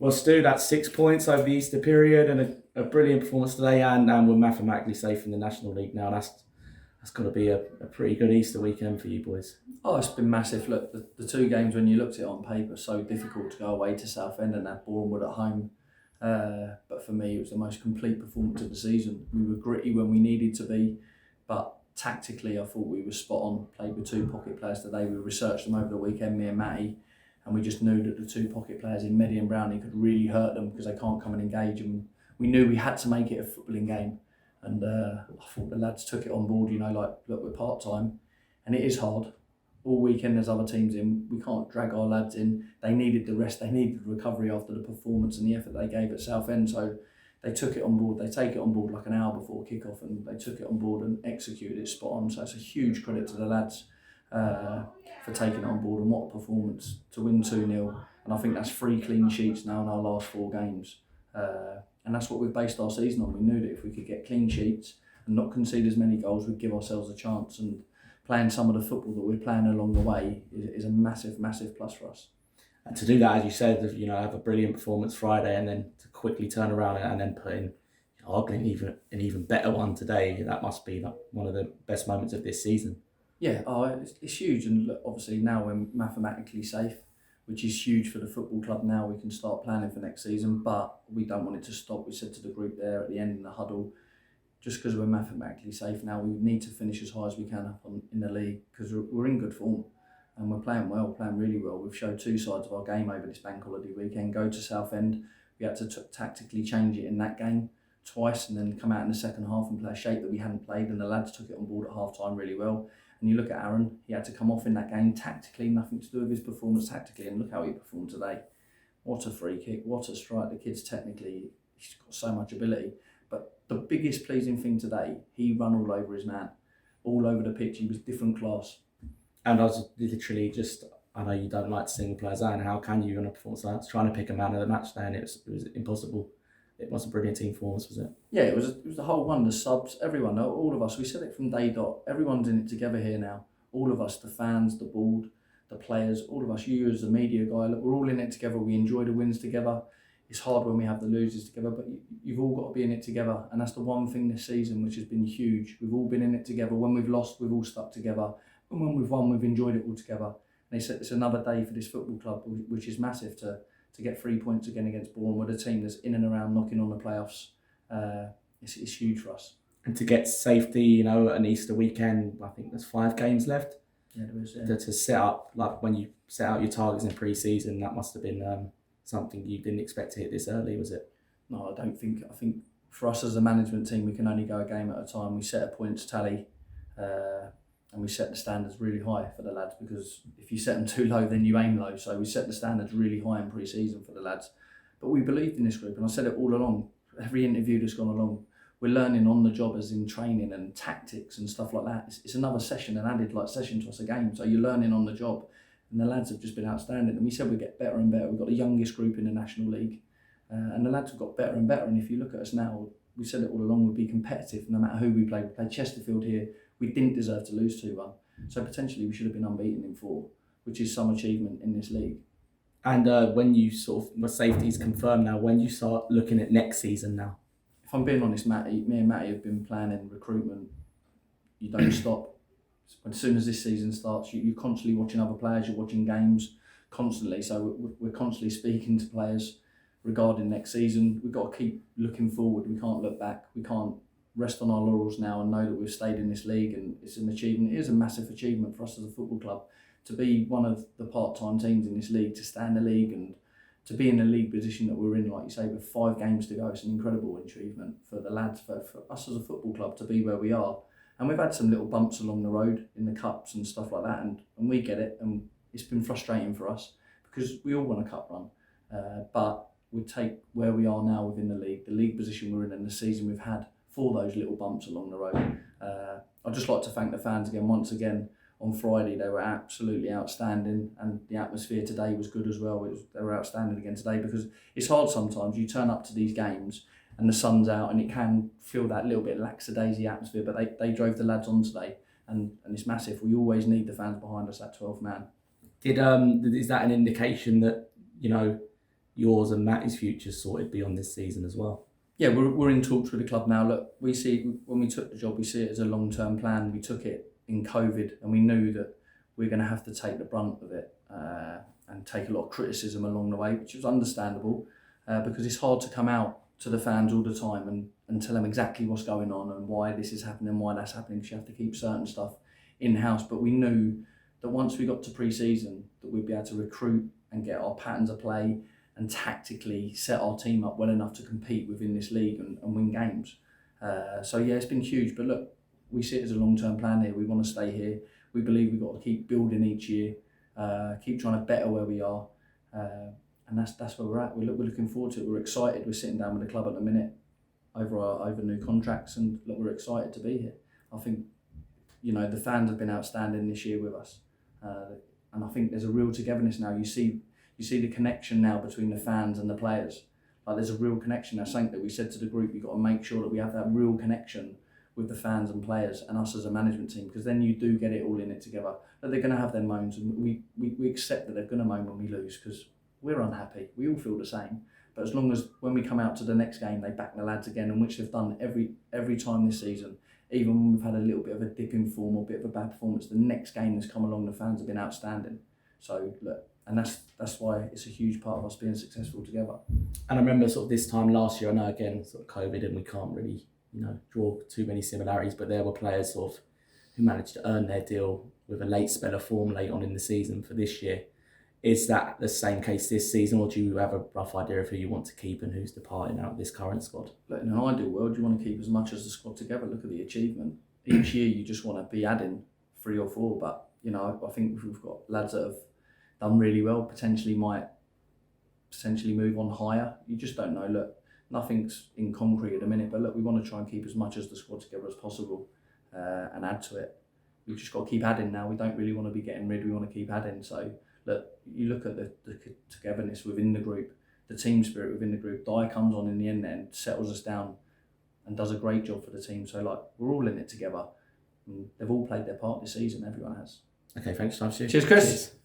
Well, Stu, that's 6 points over the Easter period and a brilliant performance today, and we're mathematically safe in the National League now. That's got to be a pretty good Easter weekend for you boys. Oh, it's been massive. Look, the two games when you looked at it on paper, so difficult to go away to Southend and have Bournemouth at home. But for me, it was the most complete performance of the season. We were gritty when we needed to be, but tactically, I thought we were spot on. Played with two pocket players today. We researched them over the weekend, me and Matty, and we just knew that the two pocket players in Mehdi and Brownie could really hurt them because they can't come and engage. And we knew we had to make it a footballing game. And I thought the lads took it on board. Look, we're part time, and it is hard. All weekend there's other teams in. We can't drag our lads in. They needed the rest. They needed the recovery after the performance and the effort they gave at Southend. So they took it on board. They take it on board like an hour before kick-off, and they took it on board and executed it spot on. So it's a huge credit to the lads for taking it on board, and what a performance to win 2-0. And I think that's 3 clean sheets now in our last 4 games. And that's what we've based our season on. We knew that if we could get clean sheets and not concede as many goals, we'd give ourselves a chance. And playing some of the football that we're playing along the way is a massive, massive plus for us. And to do that, as you said, have a brilliant performance Friday, and then to quickly turn around and then put in arguably an even better one today, that must be one of the best moments of this season. Yeah, it's huge. And look, obviously now we're mathematically safe, which is huge for the football club. Now we can start planning for next season, but we don't want it to stop. We said to the group there at the end in the huddle, just because we're mathematically safe now, we need to finish as high as we can up in the league, because we're in good form and we're playing well, playing really well. We've showed 2 sides of our game over this bank holiday weekend. Go to Southend, we had to tactically change it in that game twice, and then come out in the second half and play a shape that we hadn't played, and the lads took it on board at half time really well. And you look at Aaron, he had to come off in that game tactically, nothing to do with his performance tactically, and look how he performed today. What a free kick, what a strike. The kid's technically, he's got so much ability. But the biggest pleasing thing today, he ran all over his man, all over the pitch. He was different class. And I was literally just, I know you don't like to single players out, and how can you in a performance like that? Trying to pick a man of the match there, and it was impossible. It was a brilliant team performance, was it? Yeah, it was the whole one, the subs, everyone, all of us. We said it from day dot. Everyone's in it together here now. All of us, the fans, the board, the players, all of us, you as the media guy, look, we're all in it together. We enjoy the wins together. It's hard when we have the losers together, but you've all got to be in it together. And that's the one thing this season which has been huge. We've all been in it together. When we've lost, we've all stuck together. And when we've won, we've enjoyed it all together. And it's another day for this football club, which is massive to get 3 points again against Bournemouth, a team that's in and around knocking on the playoffs. It's huge for us. And to get safety, an Easter weekend, I think there's 5 games left. Yeah, there is. Yeah. To set up, like when you set out your targets in pre-season, that must have been something you didn't expect to hit this early, was it? No, I don't think. I think for us as a management team, we can only go a game at a time. We set a points tally, and we set the standards really high for the lads, because if you set them too low, then you aim low. So we set the standards really high in pre-season for the lads. But we believed in this group, and I said it all along. Every interview that's gone along, we're learning on the job, as in training and tactics and stuff like that. It's another session, an added session to us a game. So you're learning on the job, and the lads have just been outstanding. And we said we'd get better and better. We've got the youngest group in the National League, and the lads have got better and better. And if you look at us now, we said it all along, we'd be competitive no matter who we played. We played Chesterfield here. We didn't deserve to lose 2-1. So potentially we should have been unbeaten in 4, which is some achievement in this league. And when you my safety's confirmed now, when you start looking at next season now? If I'm being honest, me and Matty have been planning recruitment. You don't stop. As soon as this season starts, you're constantly watching other players, you're watching games constantly. So we're constantly speaking to players regarding next season. We've got to keep looking forward. We can't look back. We can't rest on our laurels now and know that we've stayed in this league, and it's an achievement. It is a massive achievement for us as a football club to be one of the part-time teams in this league, to stay in the league and to be in the league position that we're in, like you say, with 5 games to go. It's an incredible achievement for the lads, for us as a football club to be where we are. And we've had some little bumps along the road in the cups and stuff like that, and we get it, and it's been frustrating for us because we all want a cup run, but we take where we are now within the league position we're in, and the season we've had for those little bumps along the road. I'd just like to thank the fans again, once again. On Friday, they were absolutely outstanding, and the atmosphere today was good as well. They were outstanding again today, because it's hard sometimes. You turn up to these games and the sun's out, and it can feel that little bit lackadaisy atmosphere, but they drove the lads on today, and it's massive. We always need the fans behind us, that 12th man. Is that an indication that, yours and Matty's future sorted beyond this season as well? Yeah, we're in talks with the club now. Look, we see, when we took the job, we see it as a long-term plan. We took it in COVID, and we knew that we're going to have to take the brunt of it and take a lot of criticism along the way, which was understandable because it's hard to come out to the fans all the time and tell them exactly what's going on and why this is happening, why that's happening, because you have to keep certain stuff in-house. But we knew that once we got to pre-season, that we'd be able to recruit and get our patterns of play and tactically set our team up well enough to compete within this league and win games. So yeah, it's been huge. But look, we see it as a long-term plan here. We want to stay here. We believe we've got to keep building each year, keep trying to better where we are. And that's where we're at. We're looking forward to it. We're excited. We're sitting down with the club at the minute over new contracts, and look, we're excited to be here. I think, the fans have been outstanding this year with us, and I think there's a real togetherness now. You see the connection now between the fans and the players. Like, there's a real connection. That's something that we said to the group. You've got to make sure that we have that real connection with the fans and players and us as a management team, because then you do get it all in it together. But they're going to have their moans, and we accept that they're going to moan when we lose, because we're unhappy. We all feel the same. But as long as when we come out to the next game, they back the lads again, and which they've done every time this season, even when we've had a little bit of a dip in form or a bit of a bad performance, the next game that's come along, the fans have been outstanding. So look, and that's why it's a huge part of us being successful together. And I remember sort of this time last year, I know again sort of COVID, and we can't really draw too many similarities, but there were players sort of who managed to earn their deal with a late spell of form late on in the season for this year. Is that the same case this season, or do you have a rough idea of who you want to keep and who's departing out of this current squad? Look, in an ideal world, you want to keep as much as the squad together. Look at the achievement. Each year you just want to be adding 3 or 4, but I think we've got lads that have done really well, potentially might move on higher. You just don't know. Look, nothing's in concrete at the minute, but look, we want to try and keep as much as the squad together as possible and add to it. We've just got to keep adding now. We don't really want to be getting rid, we want to keep adding. So look, you look at the togetherness within the group, the team spirit within the group. Dyer comes on in the end and settles us down and does a great job for the team. So like, we're all in it together. And they've all played their part this season, everyone has. Okay, thanks, Steve. Cheers, Chris. Cheers.